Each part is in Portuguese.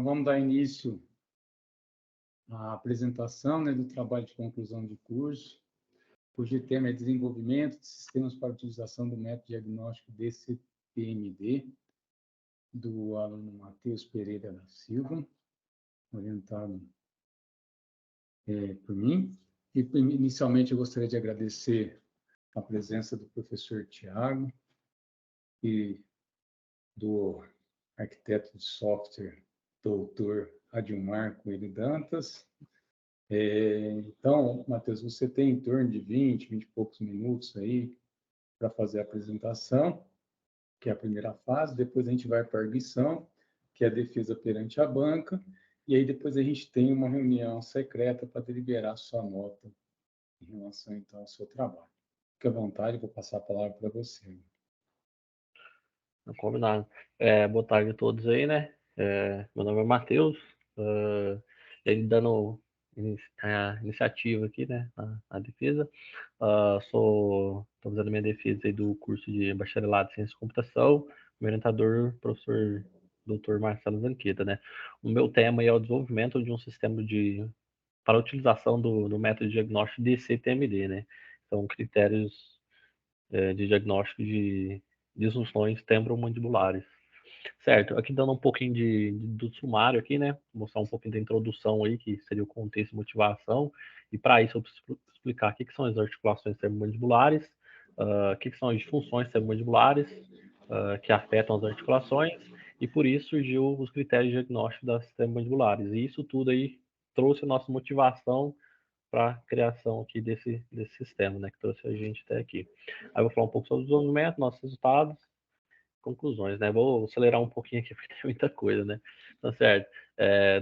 vamos dar início à apresentação, né, do trabalho de conclusão de curso, cujo tema é desenvolvimento de sistemas para utilização do método diagnóstico DCTMD, do aluno Matheus Pereira da Silva, orientado por mim. E, inicialmente, eu gostaria de agradecer a presença do professor Tiago e do arquiteto de software, doutor Adilmar Coelho Dantas. Então, Matheus, você tem em torno de 20 e poucos minutos aí para fazer a apresentação, que é a primeira fase. Depois a gente vai para a arguição, que é a defesa perante a banca. E aí depois a gente tem uma reunião secreta para deliberar sua nota em relação, então, ao seu trabalho. Fique à vontade, vou passar a palavra para você. Combinado. Boa tarde a todos aí, né? Meu nome é Matheus, ele dando a iniciativa aqui, né, na defesa. Estou fazendo minha defesa aí do curso de bacharelado em ciência de computação, meu orientador, professor Dr. Marcelo Zanqueta, né? O meu tema aí é o desenvolvimento de um sistema para a utilização do método de diagnóstico DCTMD, né? São critérios de diagnóstico de disfunções temporomandibulares. Certo, aqui dando um pouquinho do sumário aqui, né? Mostrar um pouquinho da introdução aí, que seria o contexto e motivação. E para isso eu preciso explicar o que são as articulações tempomandibulares, o que são as disfunções tempomandibulares, que afetam as articulações, e por isso surgiu os critérios de diagnóstico das tempomandibulares. E isso tudo aí trouxe a nossa motivação para a criação aqui desse sistema, né, que trouxe a gente até aqui. Aí eu vou falar um pouco sobre o desenvolvimento, nossos resultados, conclusões, né? Vou acelerar um pouquinho aqui, porque tem muita coisa, né? Tá certo.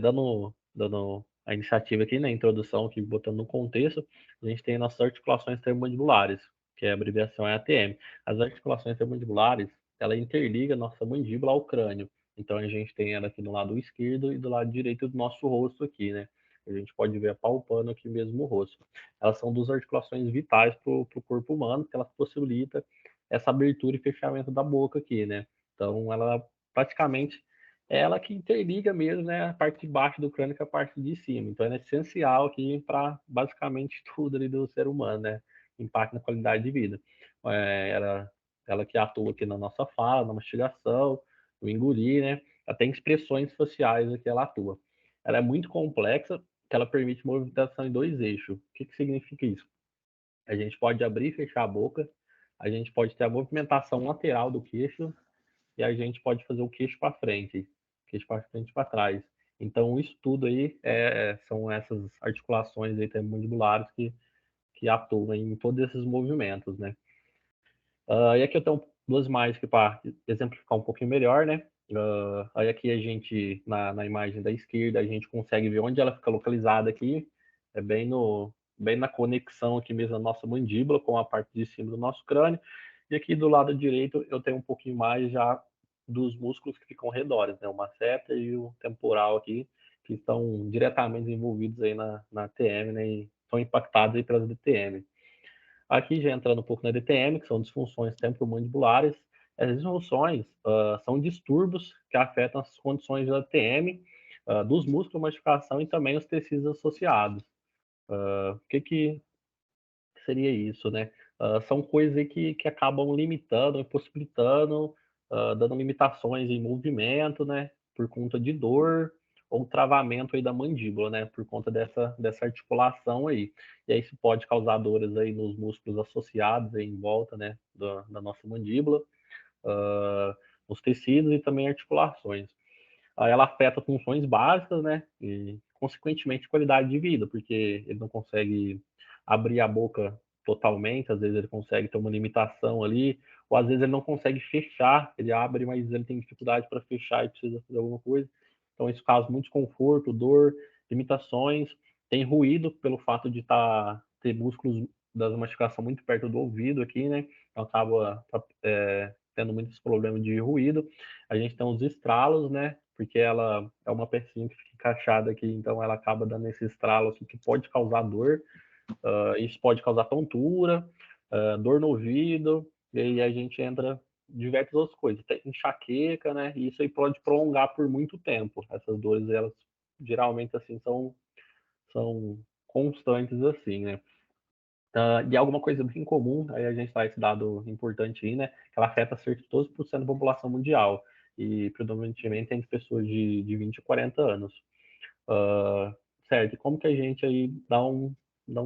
Dando a iniciativa aqui, na introdução, aqui, botando no contexto, a gente tem nossas articulações tempomandibulares, que a abreviação é ATM. As articulações tempomandibulares, ela interliga a nossa mandíbula ao crânio. Então, a gente tem ela aqui do lado esquerdo e do lado direito do nosso rosto aqui, né? A gente pode ver apalpando aqui mesmo o rosto. Elas são duas articulações vitais para o corpo humano, que elas possibilitam essa abertura e fechamento da boca aqui, né? Então, ela praticamente é ela que interliga mesmo, né, a parte de baixo do crânio com a parte de cima. Então, ela é essencial aqui para basicamente tudo ali do ser humano, né? Impacto na qualidade de vida. Ela que atua aqui na nossa fala, na mastigação, no engolir, né? Até em expressões faciais aqui ela atua. Ela é muito complexa, que ela permite movimentação em dois eixos. O que significa isso? A gente pode abrir e fechar a boca, a gente pode ter a movimentação lateral do queixo e a gente pode fazer o queixo para frente e para trás. Então, isso tudo aí são essas articulações aí tempomandibulares que atuam em todos esses movimentos, né? E aqui eu tenho duas imagens para exemplificar um pouquinho melhor, né? Aí aqui a gente, na imagem da esquerda, a gente consegue ver onde ela fica localizada aqui, é bem na conexão aqui mesmo da nossa mandíbula com a parte de cima do nosso crânio. E aqui do lado direito eu tenho um pouquinho mais já dos músculos que ficam redores, né? O masseter e o temporal aqui, que estão diretamente envolvidos aí na TM, né? E são impactados aí pelas DTM. Aqui já entrando um pouco na DTM, que são disfunções temporomandibulares. As disfunções são distúrbios que afetam as condições da DTM, dos músculos, mastigação e também os tecidos associados. O que seria isso, né? São coisas que acabam limitando, impossibilitando, dando limitações em movimento, né? Por conta de dor ou travamento aí da mandíbula, né? Por conta dessa articulação aí. E aí isso pode causar dores aí nos músculos associados aí em volta, né? Da nossa mandíbula, nos tecidos e também articulações. Aí ela afeta funções básicas, né? E, consequentemente, qualidade de vida, porque ele não consegue abrir a boca totalmente, às vezes ele consegue ter uma limitação ali, ou às vezes ele não consegue fechar, ele abre, mas ele tem dificuldade para fechar e precisa fazer alguma coisa. Então, isso causa muito desconforto, dor, limitações, tem ruído pelo fato de ter músculos da mastigação muito perto do ouvido aqui, né? Então, acaba tendo muitos problemas de ruído. A gente tem os estralos, né? Porque ela é uma pecinha que fica encaixada aqui, então ela acaba dando esse estralo aqui que pode causar dor. Isso pode causar tontura, dor no ouvido, e aí a gente entra diversas outras coisas. Tem enxaqueca, né? E isso aí pode prolongar por muito tempo. Essas dores, elas geralmente assim são constantes assim, né? E alguma coisa bem comum, aí a gente traz esse dado importante aí, né? Que ela afeta cerca de 12% da população mundial e predominantemente entre pessoas de 20 a 40 anos. Uh, certo, e como que a gente aí dá um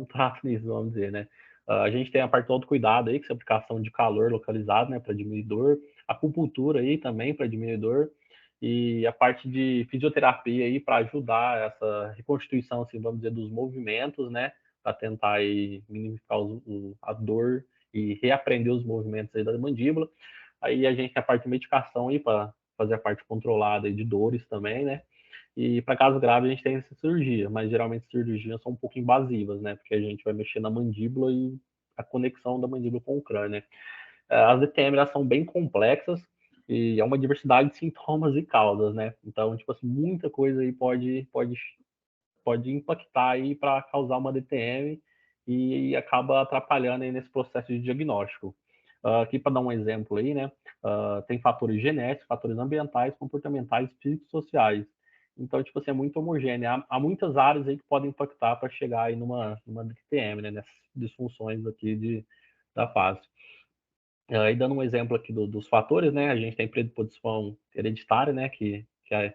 trato nisso, vamos dizer, né? A gente tem a parte do autocuidado aí, que é a aplicação de calor localizado, né, para diminuir dor, acupuntura aí também para diminuir dor, e a parte de fisioterapia aí para ajudar essa reconstituição, assim, vamos dizer, dos movimentos, né, para tentar aí minimizar a dor e reaprender os movimentos aí da mandíbula. Aí a gente tem a parte de medicação aí para fazer a parte controlada aí de dores também, né? E para caso grave a gente tem essa cirurgia, mas geralmente as cirurgias são um pouco invasivas, né? Porque a gente vai mexer na mandíbula e a conexão da mandíbula com o crânio, né? As DTM elas são bem complexas e é uma diversidade de sintomas e causas, né? Então, tipo assim, muita coisa aí pode impactar aí para causar uma DTM e acaba atrapalhando aí nesse processo de diagnóstico. Aqui para dar um exemplo aí, né? Tem fatores genéticos, fatores ambientais, comportamentais, psicossociais. Então, tipo assim, é muito homogêneo. Há muitas áreas aí que podem impactar para chegar aí numa DTM, né? Nessas disfunções aqui da face. Aí dando um exemplo aqui dos fatores, né? A gente tem predisposição hereditária, né? Que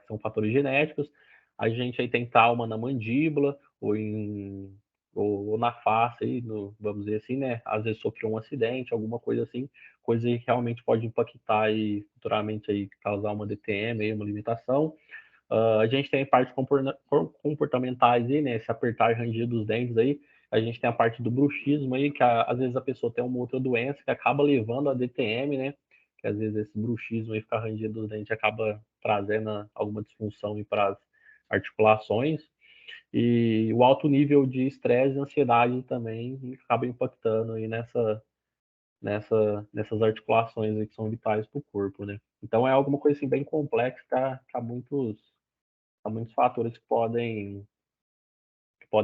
são fatores genéticos. A gente aí tem trauma na mandíbula ou na face, aí, vamos dizer assim, né? Às vezes sofreu um acidente, alguma coisa assim, coisa que realmente pode impactar e futuramente aí causar uma DTM, aí, uma limitação. A gente tem partes comportamentais aí, né? Esse apertar e ranger dos dentes aí. A gente tem a parte do bruxismo aí, que às vezes a pessoa tem uma outra doença que acaba levando a DTM, né? Que às vezes esse bruxismo aí, ficar rangendo os dentes, acaba trazendo alguma disfunção para as articulações. E o alto nível de estresse e ansiedade também acaba impactando aí nessas articulações aí que são vitais para o corpo, né? Então é alguma coisa assim bem complexa, que há muitos fatores que podem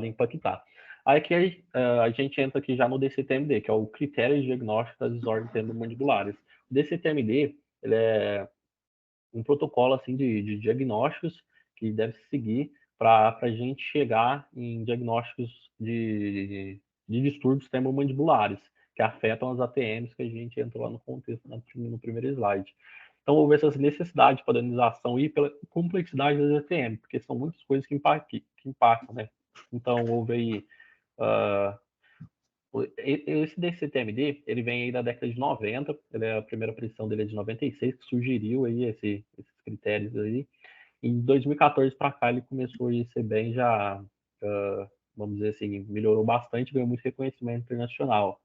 impactar. Aí aqui a gente entra aqui já no DCTMD, que é o critério de diagnóstico das desordens temporomandibuláres. O DCTMD, ele é um protocolo assim de diagnósticos que deve se seguir para a gente chegar em diagnósticos de distúrbios tempomandibulares, que afetam as ATMs que a gente entrou lá no contexto no primeiro slide. Então, houve essa necessidade de padronização e pela complexidade das ATM, porque são muitas coisas que impactam, né? Então, houve aí esse DCTMD, ele vem aí da década de 90, ele é a primeira aparição dele é de 96, que sugeriu aí esses critérios aí. Em 2014 para cá ele começou a ser bem já, vamos dizer assim, melhorou bastante, ganhou muito reconhecimento internacional.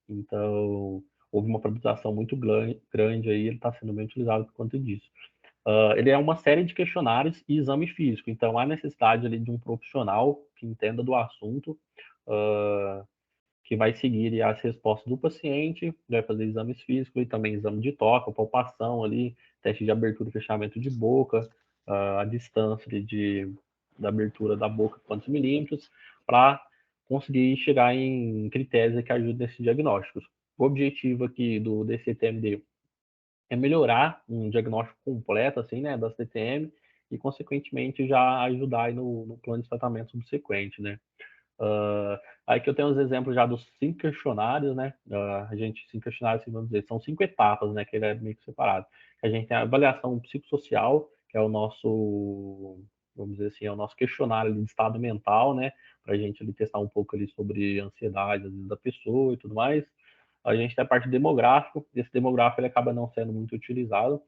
Então, houve uma produção muito grande aí, ele está sendo bem utilizado por conta disso. Ele é uma série de questionários e exame físico, então há necessidade ali de um profissional que entenda do assunto, que vai seguir as respostas do paciente, vai fazer exames físicos e também exame de toque, palpação ali, teste de abertura e fechamento de boca, a distância da abertura da boca, quantos milímetros, para conseguir chegar em critérios que ajudem nesses diagnósticos. O objetivo aqui do DCTMD é melhorar um diagnóstico completo, assim, né, da CTM e, consequentemente, já ajudar aí no plano de tratamento subsequente, né. Aí que eu tenho os exemplos já dos 5 questionários, né? A gente, 5 questionários, assim, vamos dizer, são 5 etapas, né? Que ele é meio que separado. A gente tem a avaliação psicossocial, que é o nosso, vamos dizer assim, é o nosso questionário de estado mental, né? Para a gente ali testar um pouco ali sobre ansiedade, às vezes, da pessoa e tudo mais. A gente tem a parte demográfica, esse demográfico ele acaba não sendo muito utilizado,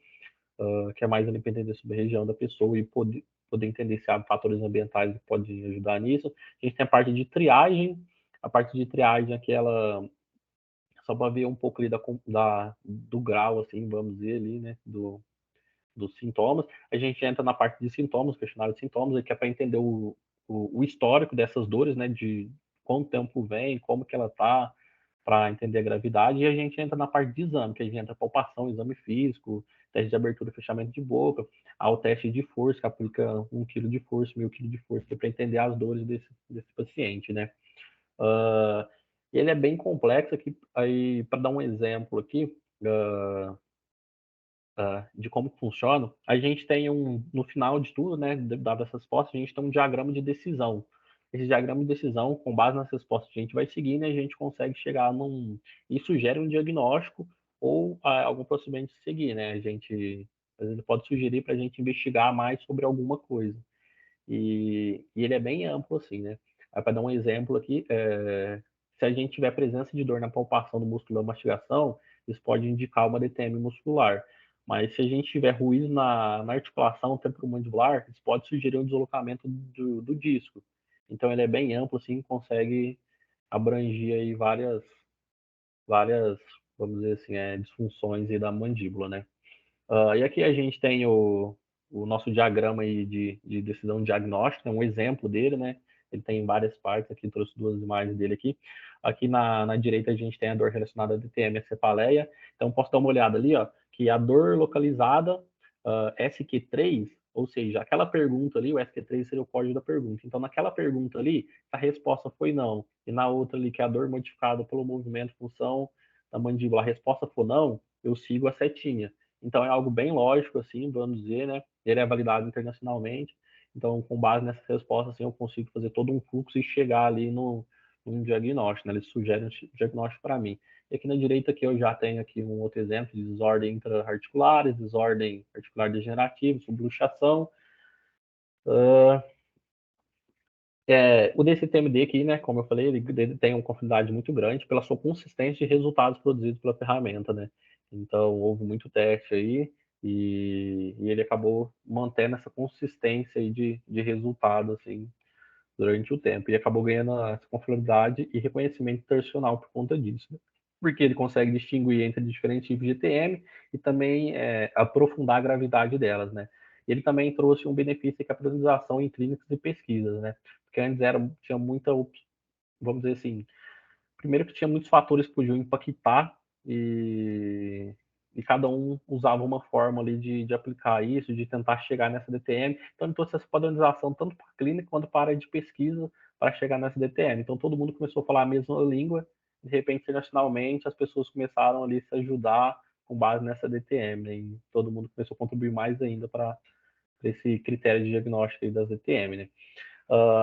que é mais ali para entender sobre a região da pessoa e poder entender se há fatores ambientais que podem ajudar nisso. A gente tem a parte de triagem. A parte de triagem aqui, ela só para ver um pouco ali do grau, assim, vamos dizer ali, né, dos sintomas. A gente entra na parte de sintomas, questionário de sintomas, que é para entender o histórico dessas dores, né, de quanto tempo vem, como que ela tá, para entender a gravidade, e a gente entra na parte de exame, que a gente entra palpação, exame físico, teste de abertura e fechamento de boca, ao teste de força, que aplica 1 kg de força, 1.000 kg de força, para entender as dores desse paciente, né? Uh, ele é bem complexo aqui, aí para dar um exemplo aqui, de como funciona, a gente tem no final de tudo, né, dado essas respostas, a gente tem um diagrama de decisão. Esse diagrama de decisão, com base nas respostas que a gente vai seguindo, a gente consegue chegar isso gera um diagnóstico ou algum procedimento a seguir, né? A gente, às vezes, pode sugerir para a gente investigar mais sobre alguma coisa. E ele é bem amplo, assim, né? Para dar um exemplo aqui, se a gente tiver presença de dor na palpação do músculo da mastigação, isso pode indicar uma DTM muscular. Mas se a gente tiver ruído na articulação temporomandibular, isso pode sugerir um deslocamento do disco. Então ele é bem amplo, assim, consegue abranger aí várias, vamos dizer assim, disfunções aí da mandíbula, né? E aqui a gente tem o nosso diagrama aí de decisão diagnóstica, um exemplo dele, né? Ele tem várias partes, aqui trouxe duas imagens dele aqui. Aqui na direita a gente tem a dor relacionada a DTM e a cefaleia. Então posso dar uma olhada ali, ó, que a dor localizada SQ3, ou seja, aquela pergunta ali, o SQ3 seria o código da pergunta. Então naquela pergunta ali, a resposta foi não. E na outra ali, que é a dor modificada pelo movimento, função da mandíbula, a resposta for não, eu sigo a setinha. Então é algo bem lógico, assim, vamos dizer, né? Ele é validado internacionalmente. Então, com base nessas respostas, assim, eu consigo fazer todo um fluxo e chegar ali num diagnóstico, né? Ele sugere um diagnóstico para mim. E aqui na direita aqui eu já tenho aqui um outro exemplo de desordem intra-articulares, desordem articular degenerativa, subluxação. O DCTMD aqui, né, como eu falei, ele tem uma confiabilidade muito grande pela sua consistência de resultados produzidos pela ferramenta, né? Então, houve muito teste aí e ele acabou mantendo essa consistência aí de resultado, assim, durante o tempo. E acabou ganhando essa confiabilidade e reconhecimento internacional por conta disso, né? Porque ele consegue distinguir entre diferentes tipos de ETM e também aprofundar a gravidade delas, né? Ele também trouxe um benefício que é a priorização em clínicas e pesquisas, né? Porque antes tinha muita, vamos dizer assim, primeiro que tinha muitos fatores que podiam impactar e cada um usava uma forma ali de aplicar isso, de tentar chegar nessa DTM. Então, ele trouxe essa padronização tanto para a clínica quanto para a área de pesquisa para chegar nessa DTM. Então, todo mundo começou a falar a mesma língua, de repente, internacionalmente, as pessoas começaram ali a se ajudar com base nessa DTM, né? E todo mundo começou a contribuir mais ainda para esse critério de diagnóstico aí das DTM, né?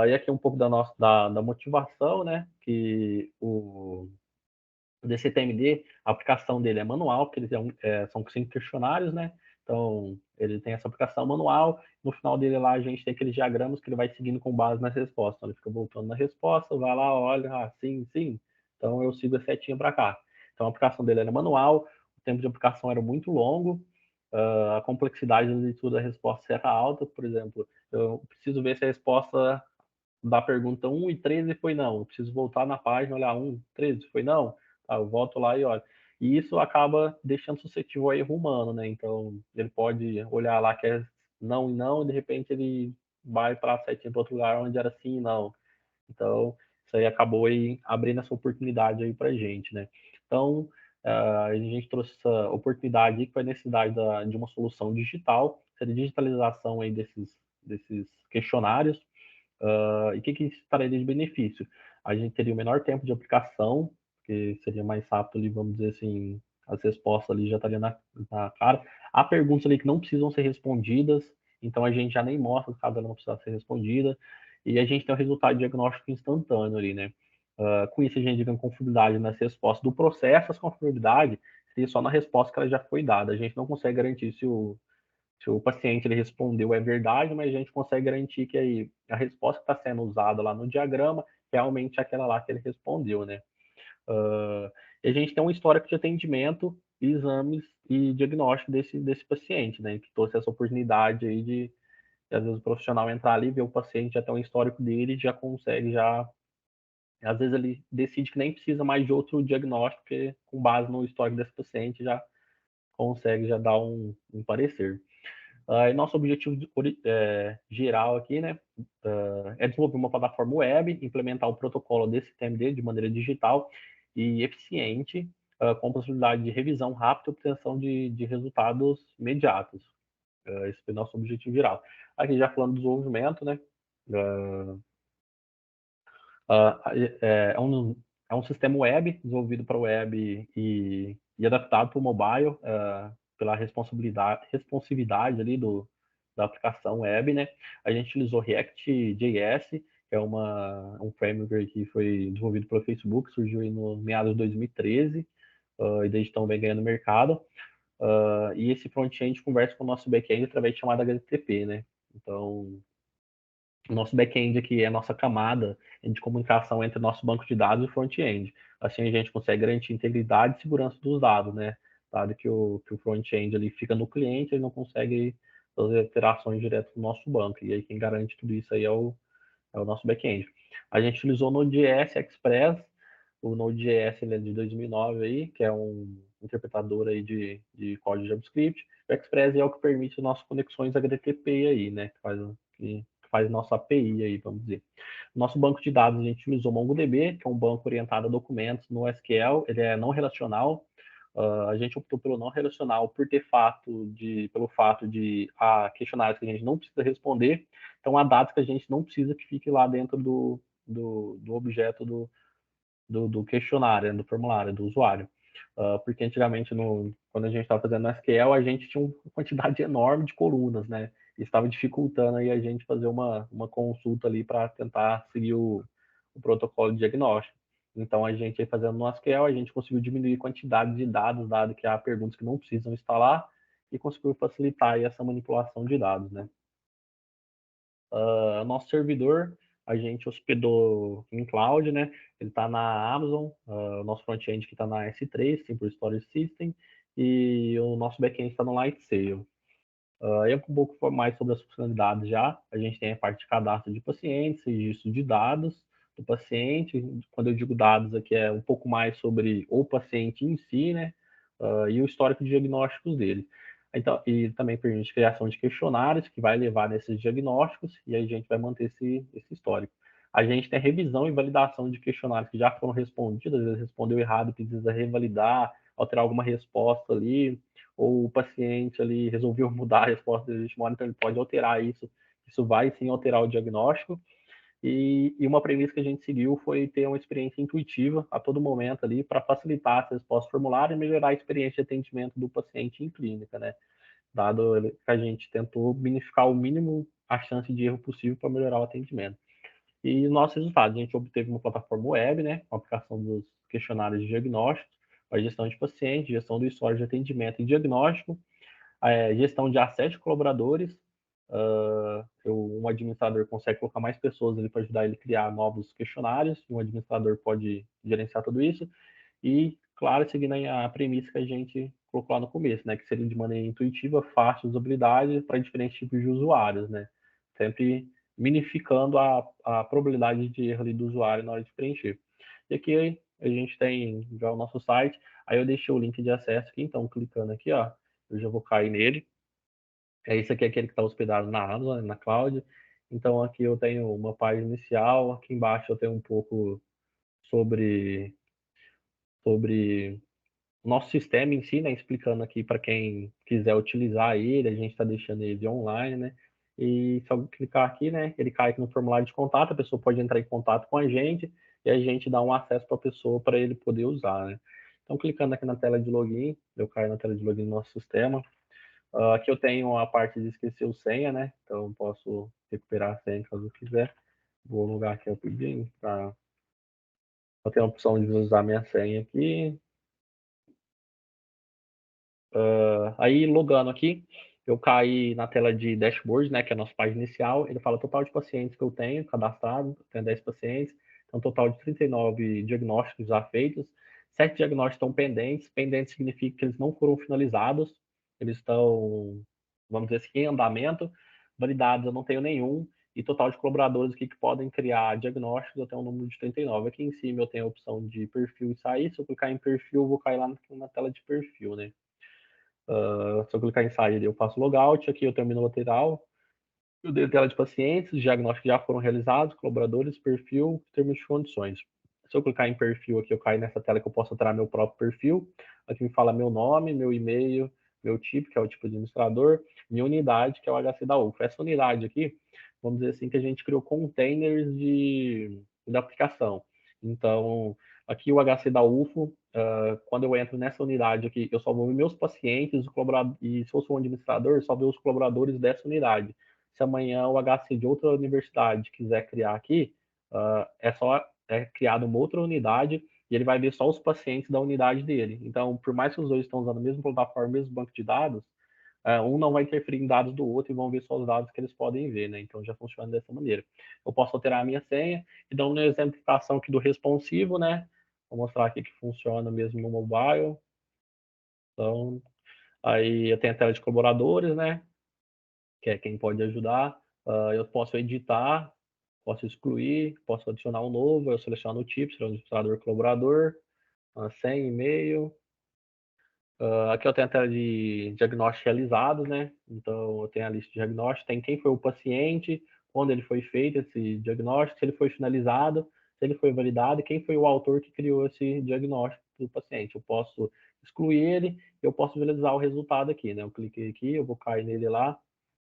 E aqui um pouco da motivação, né? Que o DCTMD, a aplicação dele é manual, porque eles são 5 questionários, né? Então, ele tem essa aplicação manual. No final dele lá, a gente tem aqueles diagramas que ele vai seguindo com base nas respostas. Então, ele fica voltando na resposta, vai lá, olha, sim, sim. Então, eu sigo a setinha para cá. Então, a aplicação dele era manual, o tempo de aplicação era muito longo, a complexidade da leitura da resposta era alta. Por exemplo, eu preciso ver se a resposta da pergunta 1 e 13 foi não. Eu preciso voltar na página, olhar 1, 13 foi não. Tá, eu volto lá e olho. E isso acaba deixando suscetível a erro humano, né? Então, ele pode olhar lá que é não e não, e de repente ele vai para a setinha para outro lugar onde era sim e não. Então, isso aí acabou aí abrindo essa oportunidade aí para a gente, né? Então, a gente trouxe essa oportunidade aí, que foi a necessidade de uma solução digital, seria digitalização aí desses questionários. E o que isso traria de benefício? A gente teria o menor tempo de aplicação, que seria mais rápido ali, vamos dizer assim, as respostas ali já estariam na cara. Há perguntas ali que não precisam ser respondidas, então a gente já nem mostra caso ela não precisar ser respondida, e a gente tem o resultado diagnóstico instantâneo ali, né? Com isso a gente ganha confiabilidade nas respostas do processo, essa confiabilidade seria só na resposta que ela já foi dada. A gente não consegue garantir se o paciente ele respondeu é verdade, mas a gente consegue garantir que aí a resposta que está sendo usada lá no diagrama realmente é aquela lá que ele respondeu, né? E a gente tem um histórico de atendimento, exames e diagnóstico desse paciente, né? Que trouxe essa oportunidade aí de às vezes o profissional entrar ali, ver o paciente, já tem um histórico dele, já consegue, às vezes ele decide que nem precisa mais de outro diagnóstico, porque com base no histórico desse paciente já consegue já dar um parecer. E nosso objetivo geral aqui, né, é desenvolver uma plataforma web, implementar o protocolo desse TMD de maneira digital e eficiente, com possibilidade de revisão rápida e obtenção de resultados imediatos. Esse foi o nosso objetivo geral. Aqui já falando do desenvolvimento, né, é um sistema web desenvolvido para web e adaptado para o mobile, pela responsividade ali da aplicação web, né? A gente utilizou React.js, que é um framework que foi desenvolvido pelo Facebook, surgiu aí no meados de 2013, e desde então vem ganhando mercado. E esse front-end conversa com o nosso back-end através de chamada HTTP, né? Então, o nosso back-end aqui é a nossa camada de comunicação entre o nosso banco de dados e o front-end. Assim a gente consegue garantir integridade e segurança dos dados, né? Dado que o front-end ali fica no cliente, ele não consegue fazer operações direto no nosso banco. E aí quem garante tudo isso aí é o nosso back-end. A gente utilizou o Node.js Express, o Node.js ele é de 2009 aí, que é um interpretador aí de código JavaScript. O Express é o que permite nossas conexões HTTP aí, né? Que faz nossa API aí, vamos dizer. Nosso banco de dados a gente utilizou o MongoDB, que é um banco orientado a documentos no SQL, ele é não relacional. A gente optou pelo não relacional pelo fato de há questionários que a gente não precisa responder, então há dados que a gente não precisa que fique lá dentro do objeto do questionário, do formulário, do usuário. Porque antigamente, quando a gente estava fazendo SQL, a gente tinha uma quantidade enorme de colunas, né? E estava dificultando aí a gente fazer uma consulta ali para tentar seguir o protocolo de diagnóstico. Então, a gente aí fazendo no SQL, a gente conseguiu diminuir a quantidade de dados, dado que há perguntas que não precisam estar lá, e conseguiu facilitar aí essa manipulação de dados, né? Nosso servidor, a gente hospedou em cloud, né? Ele está na Amazon, o nosso front-end que está na S3, Simple Storage System, e o nosso back-end está no Lightsail. Aí um pouco mais sobre as funcionalidades já. A gente tem a parte de cadastro de pacientes, registro de dados do paciente. Quando eu digo dados aqui é um pouco mais sobre o paciente em si, né? E o histórico de diagnósticos dele. Então, e também permite criação de questionários que vai levar nesses diagnósticos e a gente vai manter esse histórico. A gente tem a revisão e validação de questionários que já foram respondidos, às vezes respondeu errado, precisa revalidar, alterar alguma resposta ali, ou o paciente ali resolveu mudar a resposta de última hora, então ele pode alterar isso. Isso vai sim alterar o diagnóstico. E uma premissa que a gente seguiu foi ter uma experiência intuitiva a todo momento ali para facilitar as respostas do formulário e melhorar a experiência de atendimento do paciente em clínica, né? Dado que a gente tentou minificar o mínimo a chance de erro possível para melhorar o atendimento. E nossos resultados, a gente obteve uma plataforma web, né, com a aplicação dos questionários de diagnóstico, a gestão de pacientes, gestão do histórico de atendimento e diagnóstico, gestão de acesso de colaboradores. Um administrador consegue colocar mais pessoas ali para ajudar ele a criar novos questionários, e um administrador pode gerenciar tudo isso. E, claro, seguindo a premissa que a gente colocou lá no começo, né, que seria de maneira intuitiva, fácil, usabilidade para diferentes tipos de usuários, né? Sempre minificando a probabilidade de erro ali do usuário na hora de preencher. E aqui a gente tem já o nosso site, aí eu deixei o link de acesso aqui, então clicando aqui, ó, eu já vou cair nele. Esse aqui é aquele que está hospedado na Amazon, na Cloud. Então aqui eu tenho uma página inicial, aqui embaixo eu tenho um pouco sobre o nosso sistema em si, né? Explicando aqui para quem quiser utilizar ele, a gente está deixando ele online, né? E se eu clicar aqui, né? Ele cai aqui no formulário de contato, a pessoa pode entrar em contato com a gente e a gente dá um acesso para a pessoa para ele poder usar, né? Então, clicando aqui na tela de login, eu caio na tela de login do nosso sistema. Aqui eu tenho a parte de esquecer o senha, né? Então, eu posso recuperar a senha caso eu quiser. Vou logar aqui rapidinho para ter a opção de usar minha senha aqui. Aí, logando aqui, eu caí na tela de dashboard, né, que é a nossa página inicial. Ele fala o total de pacientes que eu tenho cadastrado, tenho 10 pacientes, então um total de 39 diagnósticos já feitos, 7 diagnósticos estão pendentes. Pendentes significa que eles não foram finalizados, eles estão, vamos dizer assim, em andamento. Validados eu não tenho nenhum, e total de colaboradores aqui que podem criar diagnósticos, eu tenho um número de 39. Aqui em cima eu tenho a opção de perfil e sair. Se eu clicar em perfil, eu vou cair lá na tela de perfil, né? Se eu clicar em sair, eu faço logout. Aqui eu termino o lateral. Eu dei tela de pacientes, diagnósticos já foram realizados, colaboradores, perfil, termos de condições. Se eu clicar em perfil aqui, eu caio nessa tela que eu posso alterar meu próprio perfil. Aqui me fala meu nome, meu e-mail, meu tipo, que é o tipo de administrador, minha unidade, que é o HC da UFO. Essa unidade aqui, vamos dizer assim, que a gente criou containers da aplicação. Então, aqui o HC da UFO quando eu entro nessa unidade aqui, eu só vou ver meus pacientes, e se eu sou um administrador, eu só ver os colaboradores dessa unidade. Se amanhã o HC de outra universidade quiser criar aqui, é criada uma outra unidade e ele vai ver só os pacientes da unidade dele. Então, por mais que os dois estão usando a mesma plataforma, o mesmo banco de dados, um não vai interferir em dados do outro e vão ver só os dados que eles podem ver, né? Então já funciona dessa maneira. Eu posso alterar a minha senha e dar uma exemplificação aqui do responsivo, né? Vou mostrar aqui que funciona mesmo no mobile. Então, aí eu tenho a tela de colaboradores, né? Que é quem pode ajudar. Eu posso editar, posso excluir, posso adicionar um novo. Eu seleciono o tipo, se é um administrador colaborador, senha, e-mail. Aqui eu tenho a tela de diagnóstico realizado, né? Então eu tenho a lista de diagnóstico, tem quem foi o paciente, quando ele foi feito esse diagnóstico, se ele foi finalizado, se ele foi validado e quem foi o autor que criou esse diagnóstico do paciente. Eu posso excluir ele, eu posso visualizar o resultado aqui, né? Eu cliquei aqui, eu vou cair nele lá.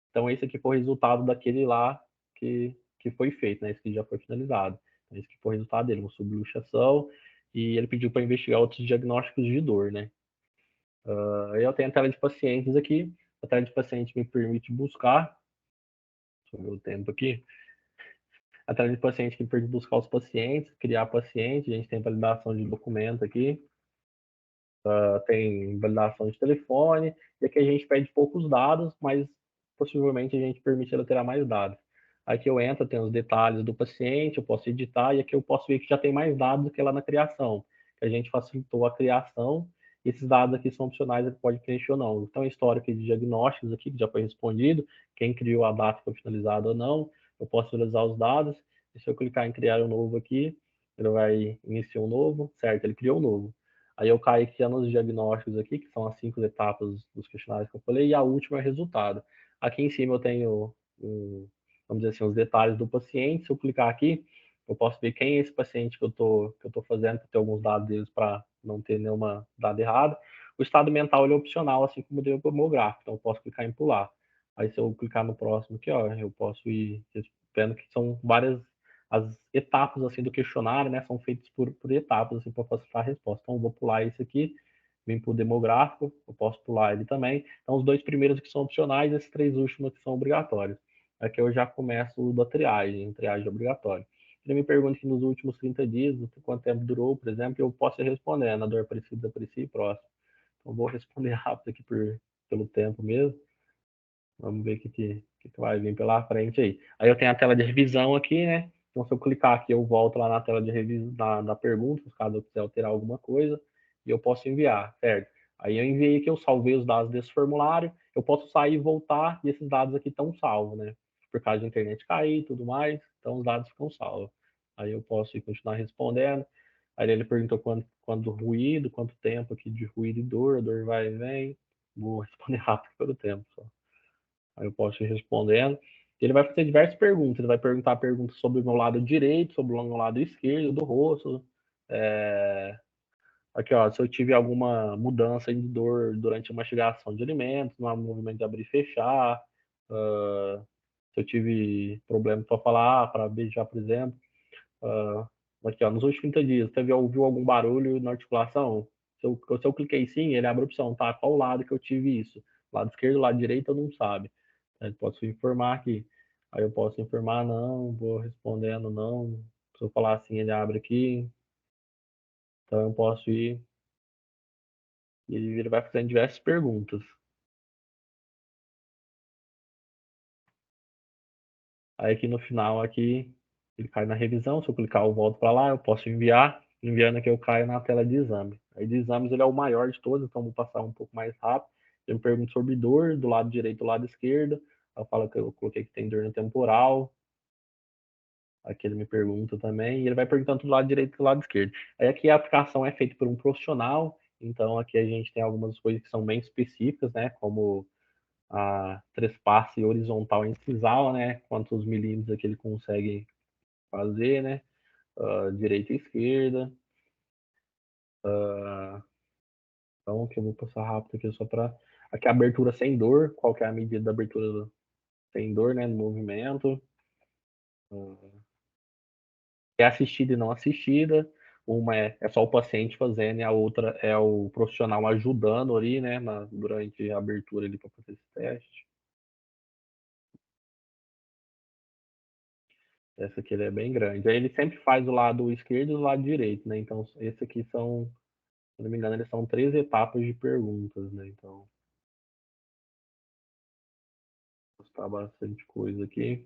Então esse aqui foi o resultado daquele lá que foi feito, né? Esse que já foi finalizado. Então, esse que foi o resultado dele, uma subluxação, e ele pediu para investigar outros diagnósticos de dor, né? Eu tenho a tela de pacientes aqui. A tela de paciente me permite buscar. Deixa eu ver o tempo aqui. A tela de paciente me permite buscar os pacientes, criar paciente. A gente tem validação de documento aqui. Tem validação de telefone. E aqui a gente pede poucos dados, mas possivelmente a gente permite ela ter mais dados. Aqui eu entro, tem os detalhes do paciente, eu posso editar, e aqui eu posso ver que já tem mais dados do que lá na criação. Que a gente facilitou a criação. Esses dados aqui são opcionais, ele pode preencher ou não. Então, histórico de diagnósticos aqui, que já foi respondido, quem criou a data foi finalizada ou não. Eu posso visualizar os dados. E se eu clicar em criar um novo aqui, ele vai iniciar um novo, certo? Ele criou um novo. Aí eu caio aqui nos diagnósticos aqui, que são as 5 etapas dos questionários que eu falei, e a última é o resultado. Aqui em cima eu tenho, vamos dizer assim, os detalhes do paciente. Se eu clicar aqui, eu posso ver quem é esse paciente que eu tô fazendo, para ter alguns dados deles para não ter nenhuma dado errado. O estado mental ele é opcional, assim como o demográfico, então eu posso clicar em pular. Aí se eu clicar no próximo aqui, ó, eu posso ir vendo que são várias as etapas assim do questionário, né, são feitas por etapas assim para facilitar a resposta. Então eu vou pular esse aqui, vem para o demográfico, eu posso pular ele também. Então os dois primeiros que são opcionais, esses 3 últimos que são obrigatórios. Aqui eu já começo da triagem obrigatória. Ele me pergunta que nos últimos 30 dias, quanto tempo durou, por exemplo, eu posso responder, na dor parecida, desaparecia e próximo. Então vou responder rápido aqui pelo tempo mesmo. Vamos ver o que vai vir pela frente aí. Aí eu tenho a tela de revisão aqui, né? Então, se eu clicar aqui, eu volto lá na tela de revisão da pergunta, caso eu quiser alterar alguma coisa, e eu posso enviar, certo? Aí eu enviei aqui, eu salvei os dados desse formulário, eu posso sair e voltar, e esses dados aqui estão salvos, né? Por causa da internet cair e tudo mais, então os dados ficam salvos. Aí eu posso ir continuar respondendo. Aí ele perguntou quanto ruído, quanto tempo aqui de ruído e dor, a dor vai e vem. Vou responder rápido pelo tempo só. Aí eu posso ir respondendo. Ele vai fazer diversas perguntas. Ele vai perguntar perguntas sobre o meu lado direito, sobre o meu lado esquerdo do rosto. Aqui, ó, se eu tive alguma mudança de dor durante a mastigação de alimentos, no movimento de abrir e fechar. Se eu tive problema para falar, para beijar, por exemplo. Aqui, ó, nos últimos 30 dias, você ouviu algum barulho na articulação? Se eu cliquei sim, ele abre a opção, tá? Qual lado que eu tive isso? Lado esquerdo, lado direito, eu não sabe. Eu posso informar aqui. Aí eu posso informar não, vou respondendo não. Se eu falar assim, ele abre aqui. Então eu posso ir. E ele vai fazendo diversas perguntas. Aí aqui no final, aqui, ele cai na revisão. Se eu clicar, eu volto para lá. Eu posso enviar. Enviando aqui, eu caio na tela de exame. Aí de exames, ele é o maior de todos, então vou passar um pouco mais rápido. Ele me pergunta sobre dor, do lado direito e do lado esquerdo. Eu falo que eu coloquei que tem dor no temporal. Aqui ele me pergunta também, e ele vai perguntando do lado direito e do lado esquerdo. Aí aqui a aplicação é feita por um profissional, então aqui a gente tem algumas coisas que são bem específicas, né, como a trespasse horizontal e incisal, né, quantos milímetros aqui ele consegue fazer, né, direita e esquerda. Então aqui eu vou passar rápido aqui só para... Aqui a abertura sem dor, qual que é a medida da abertura sem dor, né, no movimento. É assistida e não assistida. Uma é só o paciente fazendo e a outra é o profissional ajudando ali, né, durante a abertura ali para fazer esse teste. Essa aqui ele é bem grande. Aí ele sempre faz o lado esquerdo e o lado direito, né? Então, esse aqui são, se não me engano, eles são 3 etapas de perguntas, né? Então, vou mostrar bastante coisa aqui.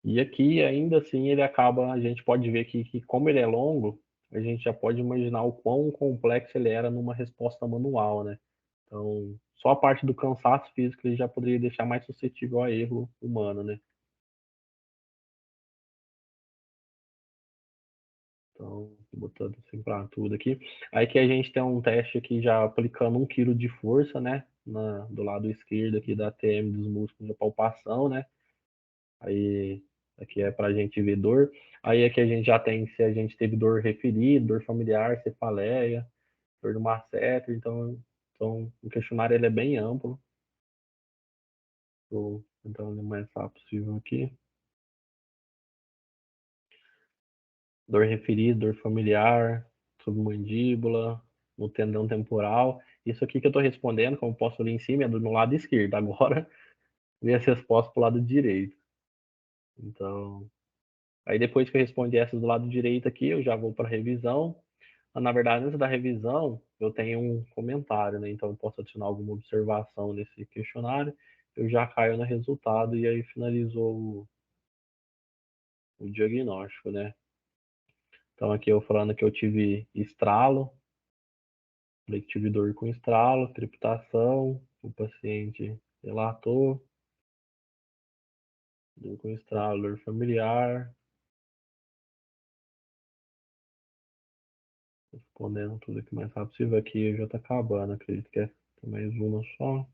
E aqui, ainda assim, ele acaba, a gente pode ver que como ele é longo, a gente já pode imaginar o quão complexo ele era numa resposta manual, né? Então, só a parte do cansaço físico ele já poderia deixar mais suscetível a erro humano, né? Então, botando assim para tudo aqui. Aí que a gente tem um teste aqui já aplicando 1 kg de força, né? Do lado esquerdo aqui da TM dos músculos de palpação, né? Aí aqui é para a gente ver dor. Aí aqui a gente já tem se a gente teve dor referida, dor familiar, cefaleia, dor do masseter. Então o questionário ele é bem amplo. Vou tentar o mais rápido possível aqui. Dor referida, dor familiar, submandíbula, no tendão temporal. Isso aqui que eu estou respondendo, como posso ler em cima, é do meu lado esquerdo. Agora, ver as respostas para o lado direito. Então, aí depois que eu respondi essas do lado direito aqui, eu já vou para a revisão. Na verdade, antes da revisão, eu tenho um comentário, né? Então, eu posso adicionar alguma observação nesse questionário. Eu já caio no resultado e aí finalizou o diagnóstico, né? Então, aqui eu falando que eu tive estralo, falei que tive dor com estralo, crepitação, o paciente relatou, dor com estralo, dor familiar, respondendo tudo aqui mais rápido possível. Aqui já está acabando, acredito que é mais uma só.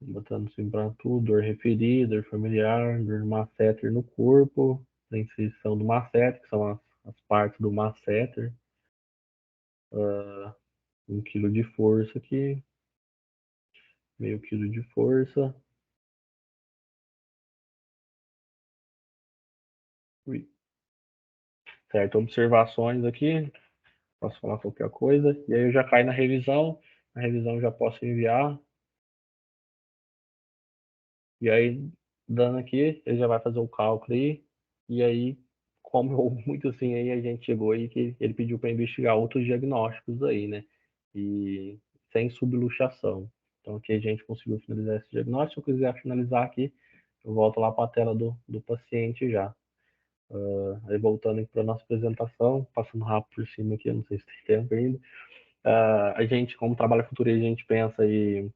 Botando assim para tudo, dor referida, dor familiar, dor masseter no corpo, a inserção do masseter, que são as partes do masseter, 1 kg de força aqui, meio quilo de força. Ui. Certo, observações aqui, posso falar qualquer coisa, e aí eu já caio na revisão eu já posso enviar, e aí dando aqui, ele já vai fazer o cálculo aí, e aí, como houve muito assim, aí a gente chegou aí que ele pediu para investigar outros diagnósticos aí, né, e sem subluxação. Então aqui a gente conseguiu finalizar esse diagnóstico, se eu quiser finalizar aqui, eu volto lá para a tela do paciente já. Aí voltando para a nossa apresentação, passando rápido por cima aqui, eu não sei se tem tempo ainda. A gente, como trabalha futuro, a gente pensa aí,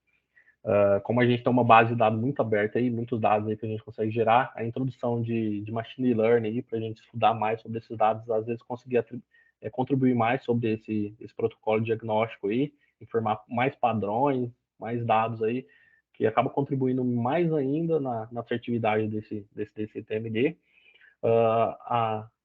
como a gente tem uma base de dados muito aberta aí, muitos dados aí que a gente consegue gerar, a introdução de machine learning aí para a gente estudar mais sobre esses dados, às vezes conseguir contribuir mais sobre esse protocolo diagnóstico aí, informar mais padrões, mais dados aí, que acaba contribuindo mais ainda na assertividade desse TMD.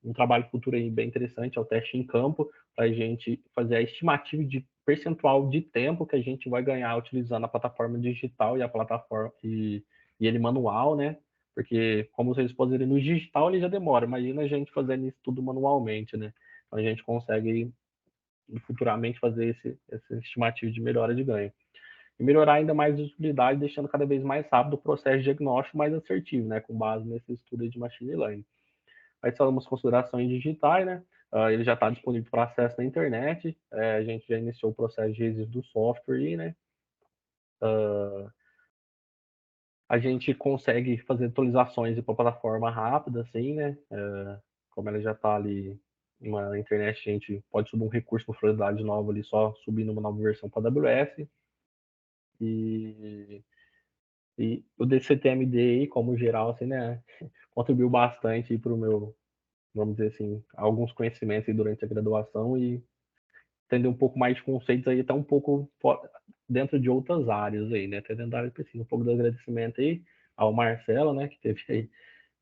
Um trabalho futuro aí bem interessante é o teste em campo, para a gente fazer a estimativa de percentual de tempo que a gente vai ganhar utilizando a plataforma digital e a plataforma e ele manual, né? Porque como vocês podem ver, no digital ele já demora, imagina a gente fazendo isso tudo manualmente, né? Então a gente consegue futuramente fazer esse estimativo de melhora de ganho. E melhorar ainda mais a usabilidade, deixando cada vez mais rápido o processo de diagnóstico mais assertivo, né? Com base nesse estudo de machine learning. Aí são algumas considerações digitais, né? Ele já está disponível para acesso na internet. A gente já iniciou o processo de registro do software aí, né? A gente consegue fazer atualizações para a plataforma rápida, assim, né? Como ela já está ali na internet, a gente pode subir um recurso para funcionalidade nova ali, só subindo uma nova versão para a AWS. E, e o DCTMD aí, como geral, assim, né? Contribuiu bastante para o meu, vamos dizer assim, alguns conhecimentos durante a graduação e entender um pouco mais de conceitos aí, até um pouco dentro de outras áreas aí, né? Até dentro da área de pesquisa. Um pouco de agradecimento aí ao Marcelo, né? Que teve aí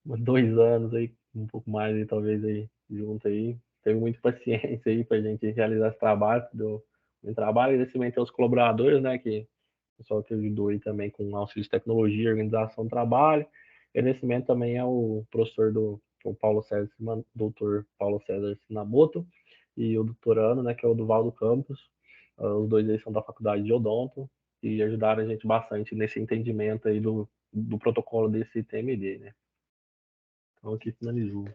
2 anos aí, um pouco mais aí, talvez aí, junto aí. Teve muita paciência aí para a gente realizar esse trabalho, do trabalho. Agradecimento aos colaboradores, né? Que o pessoal que ajudou aí também com auxílio de tecnologia, organização do trabalho. Agradecimento também ao professor que é o doutor Paulo César Sinamoto, e o doutorando, né, que é o Duvaldo Campos. Os dois aí são da Faculdade de Odonto e ajudaram a gente bastante nesse entendimento aí do protocolo desse TMD, né? Então aqui finalizou.